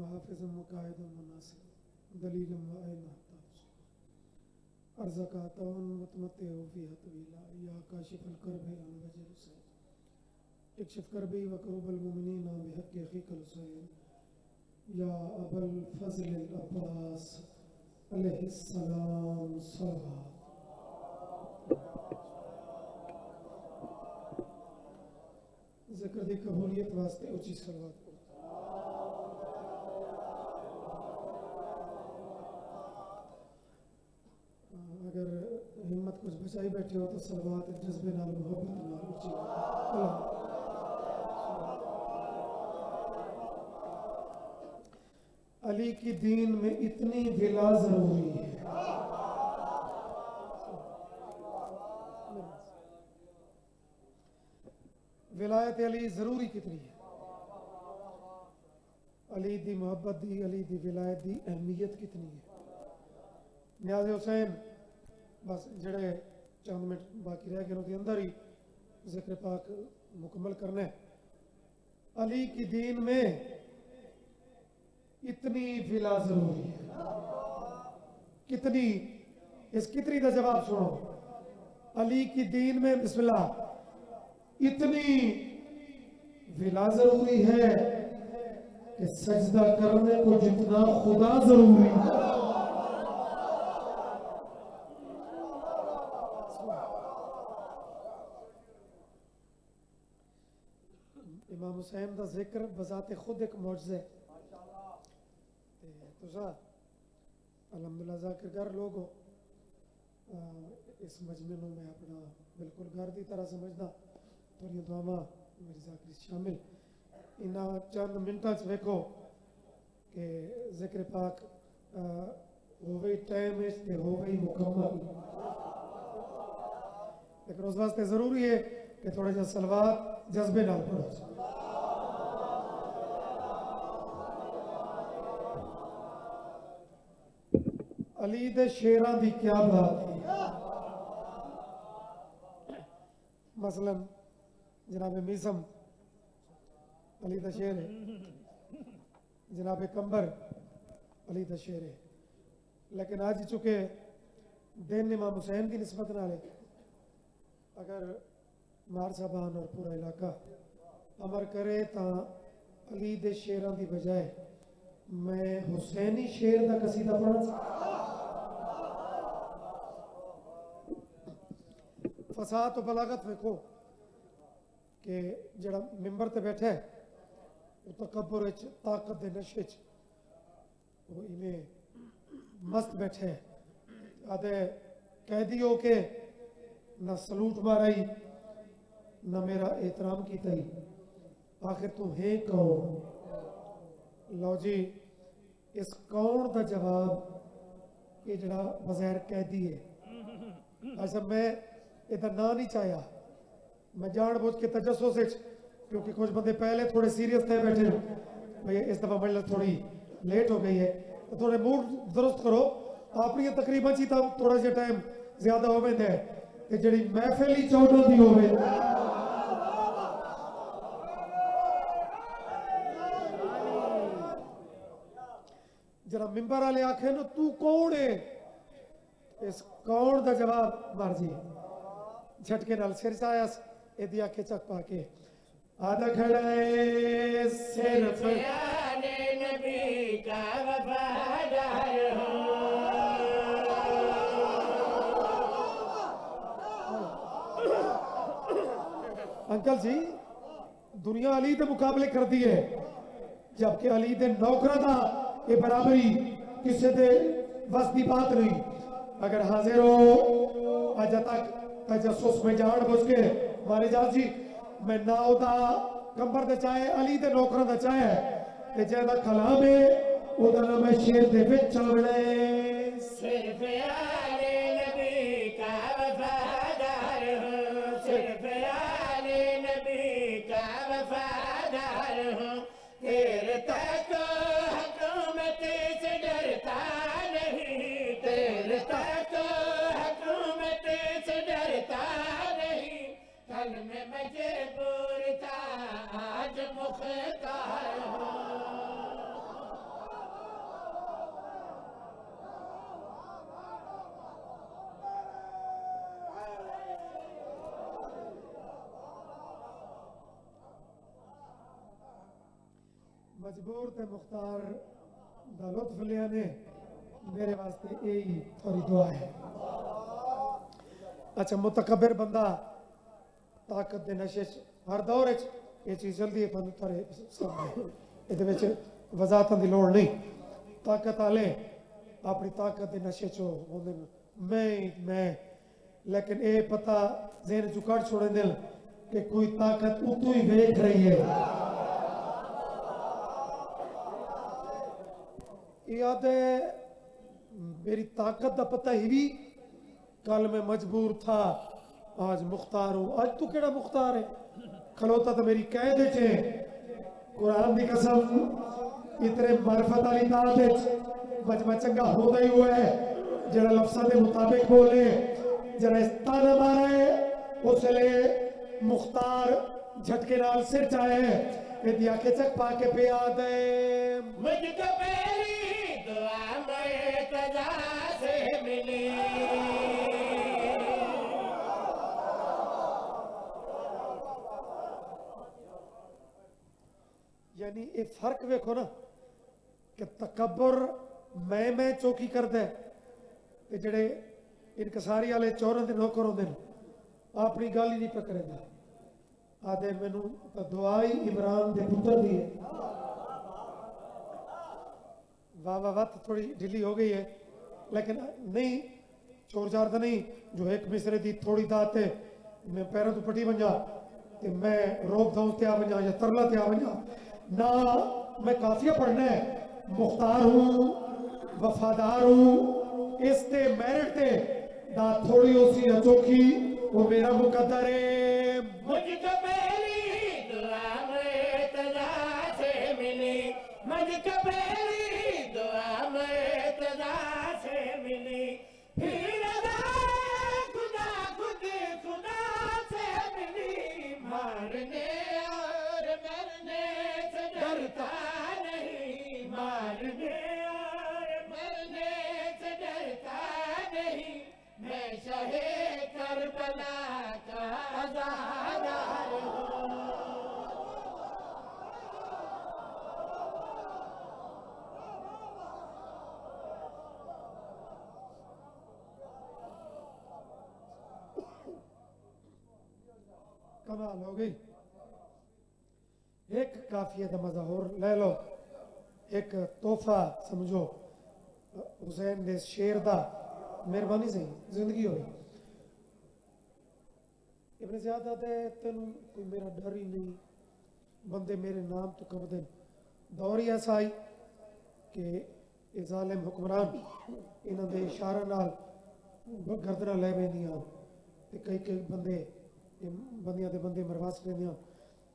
وحافظا وقائدا وناصرا دليلا وعينا أرزق عطاء وتمتع فيها طويلا يا كاشف الكرب عن وجه الحسين اكشف كربي وكرب المؤمنين بحق أخيك الحسين يا أبا الفضل العباس عليه السلام صلوات. ذکر دی قبولیت واسطے اونچی صلوات پڑھو. اگر ہمت کچھ بچائی بیٹھے ہو تو صلوات جذبے نال محبت نال اونچی اللہ. علی کی دین میں اتنی ولا ضروری ہے. ولایت علی ضروری کتنی ہے. علی دی محبت دی علی دی ولایت دی اہمیت کتنی ہے. نیاز حسین بس جڑے چند منٹ باقی رہ گئے کے اندر ہی ذکر پاک مکمل کرنا ہے. علی کی دین میں اتنی ولا ضروری ہے. کتنی؟ اس کتنی کا جواب سنو. علی کی دین میں بسم اللہ اتنی ولا ضروری ہے کہ سجدہ کرنے کو جتنا خدا ضروری ہے. امام حسین دا ذکر بذات خود ایک معجزہ ہے. تو الحمدللہ ذاکر گر لوگو اس مجمع میں اپنا بالکل گھر دی طرح سمجھنا. تھوڑی دعاواں میری ذاکری شامل انہاں چند منٹاں ویکھو کہ ذکر پاک ہووے ٹائم اس تے ہووے مکمل. لیکن اس واسطے ضروری ہے کہ تھوڑا جا صلوات جذبے نال پڑھو. علی دے شیراں دی کیا بات ہے. مثلا جناب میزم علی دا شیر ہے. جناب کمبر علی دا شیر ہے. لیکن آج چکے دین امام حسین کی نسبت نہ لے اگر مار صاحبان اور پورا علاقہ امر کرے تا علی دے شیراں دی بجائے میں حسینی شیر دا قصیدہ پڑھا. فساد و بلاغت ویکھو کہ جڑا ممبر تے بیٹھا ہے وہ تکبر وچ طاقت دے نشے وچ وہ ایویں مست بیٹھا ہے. آدھے قیدی ہو کے نہ سلوٹ مارائی نہ میرا احترام کیتا ہی. آخر تو ہے کون؟ لو جی اس کون دا جواب یہ جڑا بظاہر قیدی ہے. ایسا میں ادھر نہ نہیں چاہیا. میں جان بوجھ کے تجسس کیونکہ کچھ بندے پہلے تھوڑے سیریس تھے بیٹھے بھئی اس دفعہ مجلس تھوڑی لیٹ ہو گئی ہے تو تھوڑے موڈ درست کرو. اپنی تقریباً چی تا تھوڑا جا ٹائم زیادہ ہو میں دے کہ جڑی محفل ہی 14 دی ہو میں جڑا ممبر والے آکھے نا تو کون ہے اس کون دا جواب مرضی جھٹکے نال سر چایا اے دی آنکھیں چک پا کے آدھا کھڑا ہے صرف یاد نبی کا وفادار ہوں. انکل جی دنیا علی دے مقابلے کر دی ہے جبکہ علی دے نوکرہ دا یہ برابری کسے دے وس دی بات نہیں. اگر حاضر ہو آجا تک تجسس میں جان بوجھ کے مارے جان جی میں ناؤ دا کمبر دے چاہے علی دے نوکرہ دا چاہے کہ جہاں دا کلام ہے او دا نام ہے شیر دے وچ چاوڑے صرف یاد نبی کا وفادار ہوں. صرف یاد نبی کا وفادار ہوں. تیرے تک حکومت سے ڈرتا نہیں. تیرے تک حکومت سے ڈرتا نہیں. کل میں مجبور تھا آج مختار ہوں. مجبور تے مختار دا لطف لیا نے میرے واسطے یہی تھوڑی دعا ہے. اچھا متکبر بندہ طاقت دے نشے ہر دور یہ چیز جلدی ہے تھوڑے سامنے یہ وضاحتاں دی لوڑ نہیں. طاقت والے اپنی طاقت دے نشے چو میں لیکن اے پتہ ذہن چو کٹ چھوڑے دل کہ کوئی طاقت اتو ہی ویکھ رہی ہے. یاد ہے میری طاقت دا پتہ ہی بھی کل میں مجبور تھا آج مختار ہوں. آج تو کیڑا مختار ہے کھلوتا تو میری قید ہے. قرآن دی قسم اتنے معرفت والی طاقت مجمع چنگا ہوتا ہی ہوا ہے جڑا لفظاں دے مطابق بولے جڑا استانا مارے اس لئے مختار جھٹکے نال سر چاہے یہ دیا کے چک پا کے پہ آدھے مجھ کو پہلی دعا میں تجا سے ملی. یعنی یہ فرق ویکھو نا کہ تکبر میں چوکی کر دے کہ جڑے انکساری والے چورن دے نوکر ہوندے اپنی گل ہی نہیں پکڑے دا آدھے مینوں دعائی عمران دے پتر دی ہے. واہ واہ واہ تھوڑی ڈھیلی ہو گئی ہے لیکن نہیں چور چار تو نہیں جو ایک مصرے دی تھوڑی دات ہے میں پیروں تو پٹی بن جا کہ میں روک دھونس تیا بن جا یا ترلا تیا بن جا نہ میں کافیہ پڑھنا ہے مختار ہوں وفادار ہوں اس تے میرٹ تے دا تھوڑی ہو سی چوکی وہ میرا مقدر ہے. مجھ کو پہلی دعا میں تجا سے ملی. مجھ کو پہلی دعا میں تجا سے ملی. پھر ادا خدا خود خدا سے ملی. مارنے اور مرنے سے ڈرتا نہیں. مارنے اور مرنے سے ڈرتا نہیں. میں شاہ کربلا کا ہزادار ہوں. کمال ہو گئی. ایک کافیہ دا مزہ اور لے لو ایک تحفہ سمجھو حسین دے شیر دا مہربانی سے زندگی ہوئی. ابن زیاد آتا ہے تینوں کوئی میرا ڈر ہی نہیں بندے میرے نام تو کب دن دور ہی ایسا آئی کہ یہ ظالم حکمران انہوں دے اشارہ نال گردنہ لے بیندیاں کئی کئی بندیاں دے بندے مرواس لیندیاں.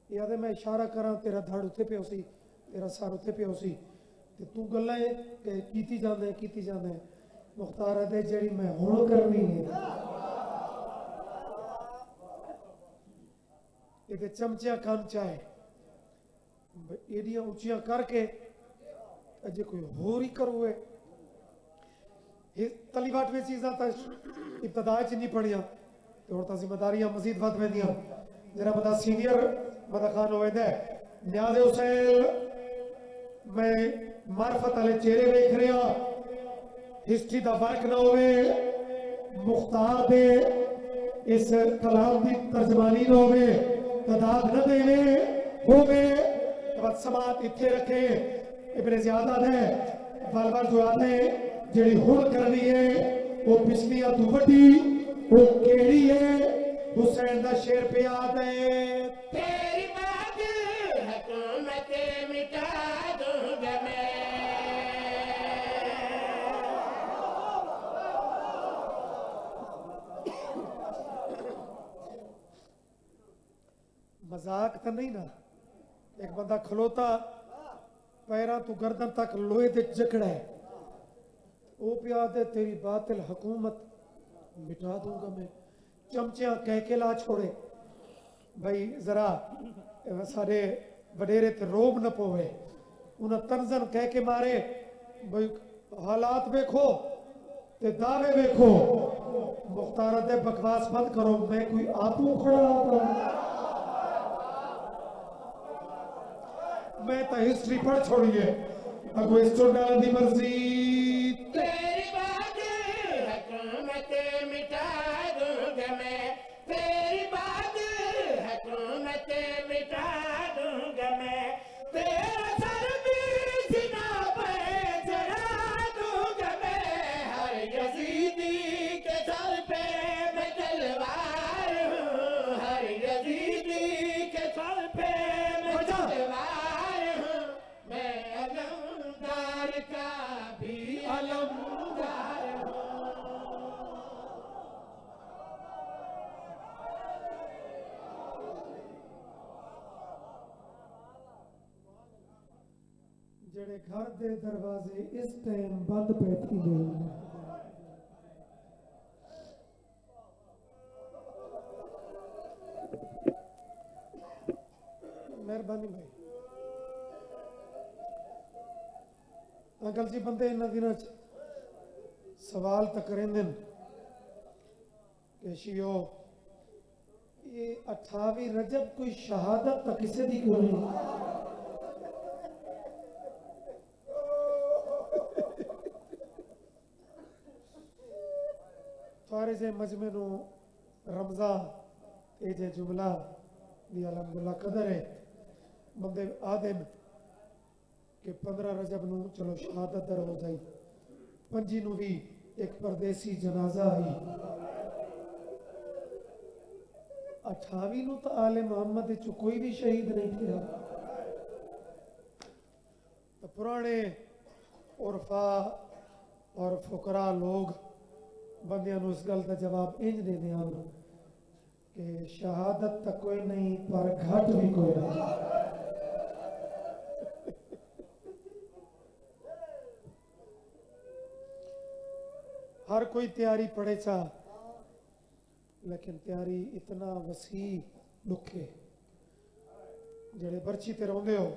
یاد ہے میں اشارہ کراں تیرا دھڑ اتھے پہ ہو سی تیرا سار اتھے پہ ہو سی تو گلہ ہے کہ کیتی جاندے مختار دے جڑی میں ہون کرنی ہے یہ چمچیاں کان چاہے ایڈیاں اچیاں کر کے اجے کوئی ہور ہی کروے تلی باٹ میں چیزاں تا ابتدائی چ نہیں پڑھیاں اور تا ذمہ داریاں مزید ود ویندیاں جرا بندہ سینئر بندہ خان ہوئے دے نیاز حسین میں معرفت والے چہرے ویکھ رہا ہسٹری دا فرق نہ ہوئے مختار دے اس کلام دی ترجمانی نہ ہوئے تعداد نہ دے ہوئے وقت سماعت اتھے رکھے ابن زیادہ دے بار جو آتے جڑی ہون کرنی ہے وہ پچھلیاں تو بڑی وہ کیڑی ہے حسین دا شیر پہ آتا ہے تیری بات حکومت مٹا دوں گا میں. مذاق تو نہیں نا ایک بندہ کھلوتا پیران تو گردن تک لوہے دے جکڑا ہے او پیا دے تیری باطل حکومت مٹا دوں گا میں. چمچیاں کہہ کے لا چھوڑے بھائی ذرا سارے وڈیرے تے روب نہ پوے انہاں تنزن کہہ کے مارے بھائی حالات بیکھو تے دعوے بیکھو مختار دے بکواس بند کرو میں کوئی آپوں کھڑا آتا میں تو ہسٹری پڑھ چھوڑیے اگو اس چو ڈالن دی مرضی تیری بات حکومت مٹا دوں گا میں تیری بات حکومت مٹا دوں گا میں تیرا سر بھی سینہ پہ چڑھا دوں گا میں ہر یزیدی کے سر پہ میں تلوار ہوں ہر یزیدی کے سر پہ میں تلوار ہوں میں علمدار کا بھی علمدار ہوں جڑے گھر دے دروازے اس ٹائم بند پہ تھی دے مہربانی بھائی انکل جی بندے انہاں دنوں سوال تک کریں دن کہ شیو یہ 28 رجب کوئی شہادت تک کسے دی کوئی نہیں فارز مجمع نو رمضان اے جے جملہ دی الحمدللہ قدر ہے بندے آدم کہ 15 رجب نو چلو شہادت در ہو جائی 5 نو بھی ایک پردیسی جنازہ آئی 28 نو تو آل محمد چو کوئی بھی شہید نہیں تھا تو پرانے عرفاء اور فقراء لوگ بندیاں نو اس گل کا جواب انج دے دیاں کہ شہادت تک کوئی نہیں پر گھٹ بھی کوئی نہیں ہر کوئی تیاری پڑھے چاہ لیکن تیاری اتنا وسیع دکھے جڑے برچی تے روندے ہو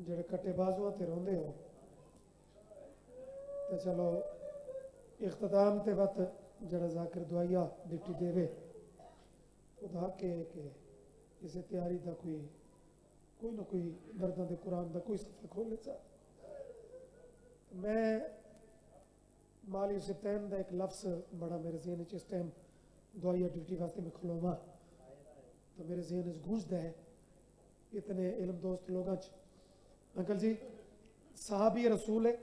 جڑے کٹے بازوਆਂ تے روندے ہو تے چلو اختتام تے وقت جڑا ذاکر دعائیا ڈٹی دے وے خدا کہ اسے تیاری دا کوئی نہ کوئی درداں دے قرآن دا کوئی صفحہ کھولے چاہ میں مالی سبتین دا ایک لفظ بڑا میرے ذہن اس ٹائم دعائیا ڈیوٹی واسطے میں کھلوما تو میرے ذہن اس گونج ہے اتنے علم دوست لوگاں انکل جی صحابی رسول ہے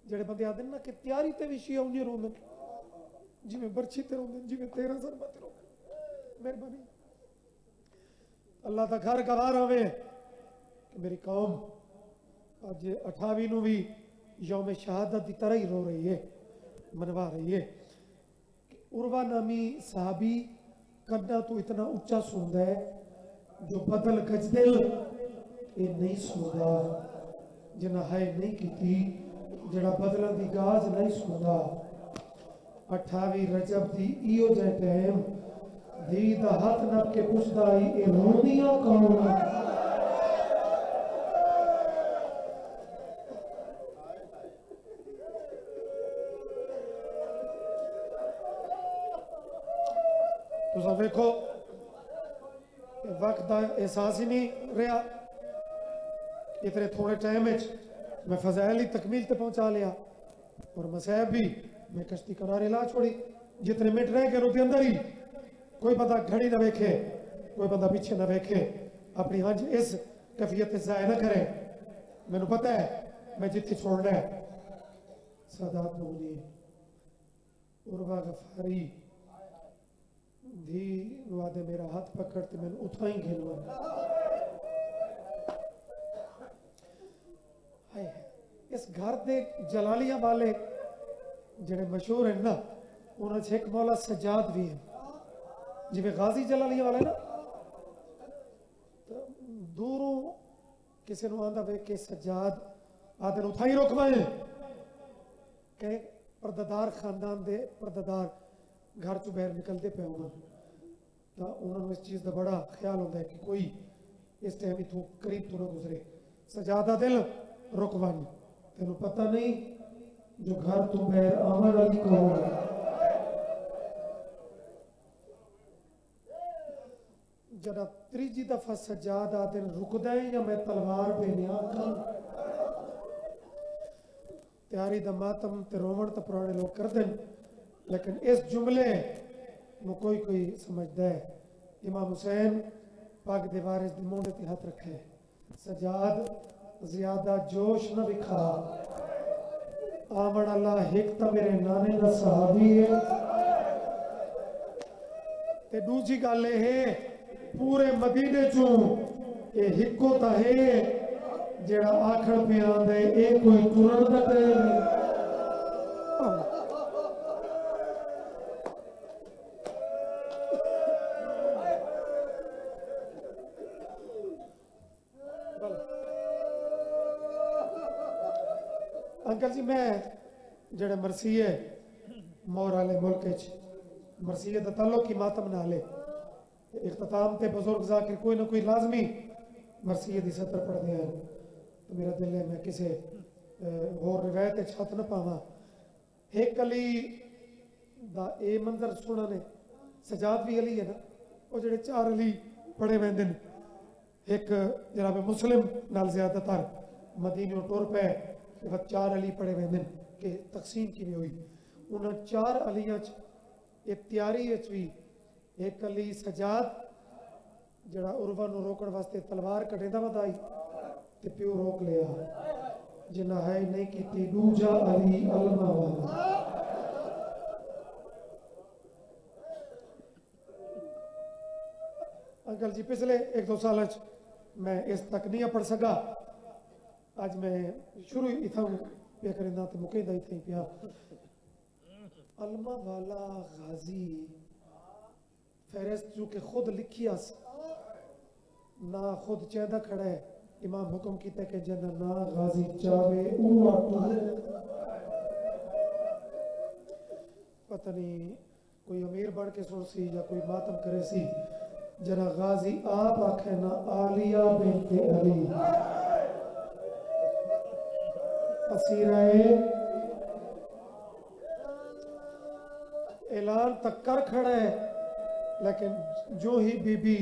جڑے بندے آدھے نا کہ تیاری تے بھی شیعہ انہیں روندن جی میں برچی تے روندن جی میں 13 سر بات روندن مہربانی اللہ تا گھر گوار آوے کہ میری قوم آج 28 نو بھی یوم شہادت دی طرح ہی رو رہی ہے منوا رہی ہے کہ عروہ نامی صحابی کڈا تو اتنا اچھا سندا ہے جو بدل گجدل یہ نہیں سندا جنہ ہائے نہیں کیتی جڑا بدلن دی گاز نہیں سندا 28 رجب دی ایو جے ٹائم دی دا ہاتھ نپ کے پوچھدا اے اے روندیاں کون تو دیکھو وقت دا احساس ہی نہیں رہا اتنے تھوڑے ٹائم میں فضائل تکمیل تے پہنچا لیا اور مسائب بھی میں کشتی کنارے لا چھوڑی جتنے منٹ رہ گئے روٹی اندر ہی کوئی بندہ گھڑی نہ ویکھے کوئی بندہ پیچھے نہ ویکھے اپنی ہنج اس کیفیت ضائع نہ کرے میں نے پتہ ہے میں جتنی چھوڑنا ہے سادات نونی عروہ غفاری دھی نوادے میرا ہاتھ پکڑتے میں نے اتھائیں گھلوا اس گھر دے جلالیہ والے جڑے مشہور ہیں نا انہوں سے ایک مولا سجاد بھی ہیں جی میں غازی جلالیہ والے نا دوروں کسی نو آندہ بے کہ سجاد آدھے نو تھائی روکوائیں کہ پرددار خاندان دے پرددار گھر چو بہر نکلتے پہ ہونا تو انہوں نے اس چیز دا بڑا خیال ہوتا ہے کہ کوئی اس ٹائم تو قریب تو نہ گزرے سجادہ دل روکوائیں تینوں پتہ نہیں جو گھر تو بہر آمد علی کو جڑا تیجی دفعہ سجاد آدن رکدا ہے یا میں تلوار بے نیاں کر تیاری دا ماتم تے رومن تے پرانے لوگ کر دیں لیکن اس جملے نو کوئی سمجھدا ہے امام حسین پاک دیوارز دی مونڈے تے ہاتھ رکھے سجاد زیادہ جوش نہ دکھا آمن اللہ ایک تا میرے نانے دا صحابی ہے تے دوسری گل ہے پورے مدینے چوں یہ ہکو تا ہے جڑا آکھڑ پہ آندے اے کوئی ٹرن دا ٹرین نہیں انکل جی میں جڑے مرثیے مور والے ملک مرثیے دا تعلق ہی ماتم نہ لے اختتام تے بزرگ ذاکر کوئی نہ کوئی لازمی مرثیے دی سطر پڑھ دیا ہے تو میرا دل ہے میں کسے اور روایت چھت نہ پاواں ایک علی دا اے منظر سنا نے سجاد بھی علی ہے نا وہ جڑے 4 علی پڑھے ویندے نے ایک جناب مسلم نال زیادہ تر مدینہ ٹور پہ 4 علی پڑھے ویندے کہ تقسیم کی ہوئی انہاں 4 علیاں یہ تیاری بھی ایک علی سجاد جڑا عروہ نو روکن واسطے تلوار کٹیندا ودائی تے پیو روک لیا جنہ ہے نہیں کیتی دوجا علی علمہ والا انکل جی پچھلے 1-2 سال میں اس تک نہیں پڑھ سکا آج میں شروع اتھاں پہ کرنا تے مقیدہ اتھاں پیا علمہ والا غازی فہرست جو کہ خود لکھی اس نہ خود چیدہ کھڑا ہے امام حکم کیتا ہے کہ جنہ نا غازی چاہے اوہ پتہ نہیں کوئی امیر بڑھ کے سن سی یا کوئی ماتم کرے سی جنہ غازی آپ آکھے نا آلیہ بنت علی اسیرہ اعلان تک کر کھڑا ہے لیکن جو ہی بی بی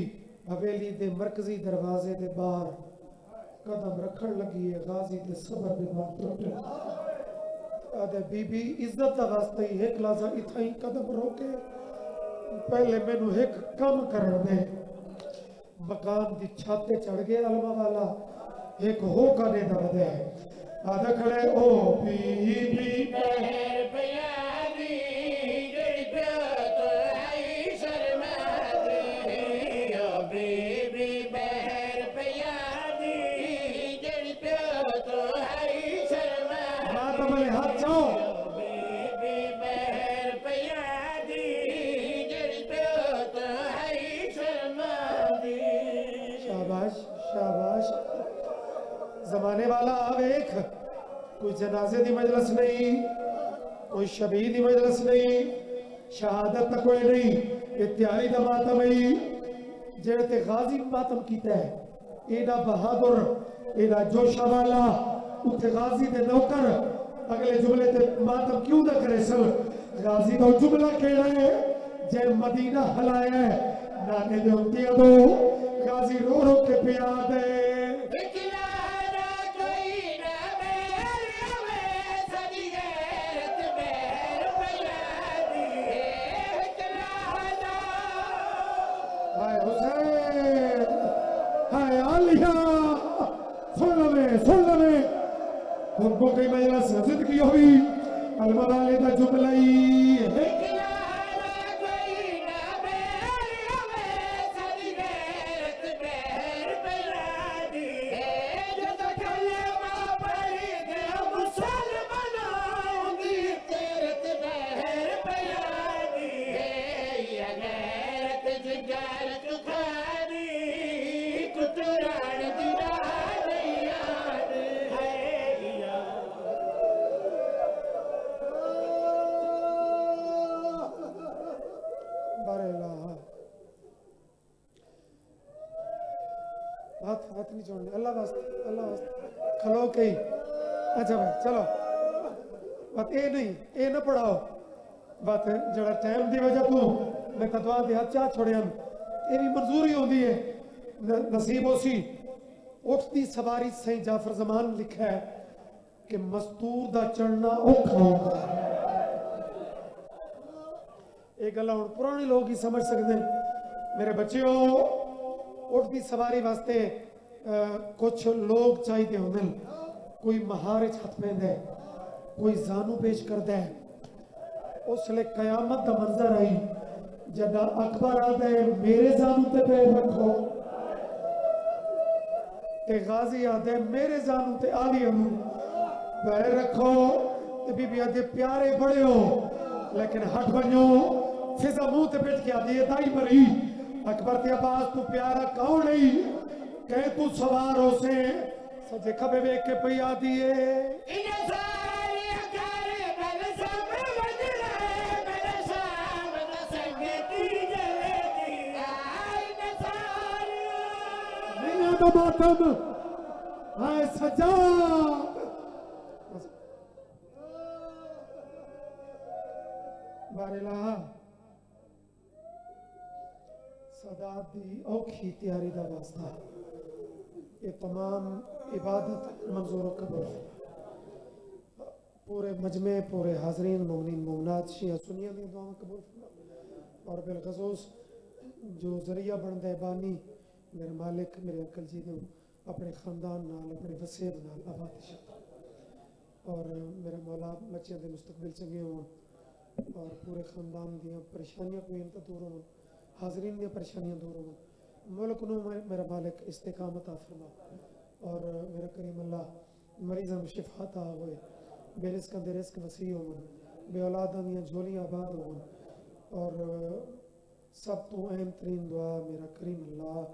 حویلی دے مرکزی دروازے دے باہر قدم رکھن لگی ہے غازی دے صبر دے بعد ٹوٹے آدھے بی بی عزت دا واسطے ہی ایک لازہ اتھا ہی قدم روکے پہلے میں نو ایک کم کرن دے مقام دی چھاتے چڑھ گئے علمہ والا ایک ہو کا دے دا دے آدھا کھڑے او بی بی بہر پیادی جڑی پیوت آئی شرمادی او بی بی بہر پیادی جڑی پیوت آئی شرمادی ماتم علی ہاتھ چاہو بی بی بہر پیادی جڑی پیوت آئی شرمادی شاباش شاباش زمانے والا آویک کوئی جنازے دی مجلس نہیں کوئی شبیہ دی مجلس نہیں شہادت تا کوئی نہیں اتیاری دا ماتم ہے جیڑتے غازی ماتم کیتا ہے ایڈا بہادر ایڈا جوشہ والا اتھے غازی دے نوکر اگلے جملے تے ماتم کیوں نہ کرے سل غازی دا جملہ کہہ رہے جے مدینہ ہلایا ہے نانے دے امتیاں دو غازی رو رو کے پیاد ہے ان کو کئی مجلس ضد کی ہوئی علمہ والے دا جملہ ہی ہاتھ نہیں چھوڑنے اللہ واسطے کھلو کے ہی اچھا بھائی چلو بات اے نہیں اے نہ پڑھاؤ بات جڑا ٹائم دی وجہ تو میں تدوان دی ہاتھ چاہ چھوڑے ہم یہ بھی منظوری ہوتی ہے نصیب ہو سی اٹھتی سواری سائیں جعفر زمان لکھا ہے کہ مستور دا چڑھنا اوکھا ہوتا ہے ایک گلا ہوں پرانے لوگ ہی سمجھ سکتے ہیں میرے بچیوں اٹھتی سواری واسطے کچھ لوگ چاہیے ہوندے کوئی مہارچ ہتھ پہندا ہے کوئی زانو پیش کردا ہے اس لئے قیامت دا منظر آئی جدہ اکبر آتا ہے میرے زانو تے پیر رکھو تے غازی آتا ہے میرے زانو تے آلی ہمو پیر رکھو تے بی بی آتے پیارے بڑے ہو لیکن ہٹ بنیو فضا منہ تے بیٹھ کے آتی ہے دائی مری اکبر تے عباس تو پیارا کون نہیں کہیں تو سوار ہو سے سجے کھبے بیک کے پئی آتی ہے ماتم آئے سجاد بارلہ سادات دی اوکھی تیاری دا واسطہ یہ تمام عبادت منظور و قبول پورے مجمع پورے حاضرین مومنین مومنات شیعہ سنیہ دی دعا قبول اور بالخصوص جو ذریعہ بندے بانی میرے مالک میرے انکل جی نے اپنے خاندان نال اپنے وسیع نال آباد شد اور میرا مولا بچے دے مستقبل چنگے ہوں اور پورے خاندان دیاں پریشانیاں کوئی انتا دور ہوں حاضرین دیاں پریشانیاں دور ہوں ملک نو میرا مالک استقامت فرما اور میرا کریم اللہ مریضاں میں شفا عطا ہوئے بے رزقاں دے رزق وسیع ہوں بے اولاداں دیاں جھولیاں آباد ہوں اور سب تو اہم ترین دعا میرا کریم اللہ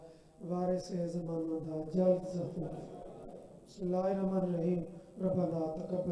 وارث زمانہ دا جلد ظہور بسم اللہ الرحمن الرحیم ربنا تقبل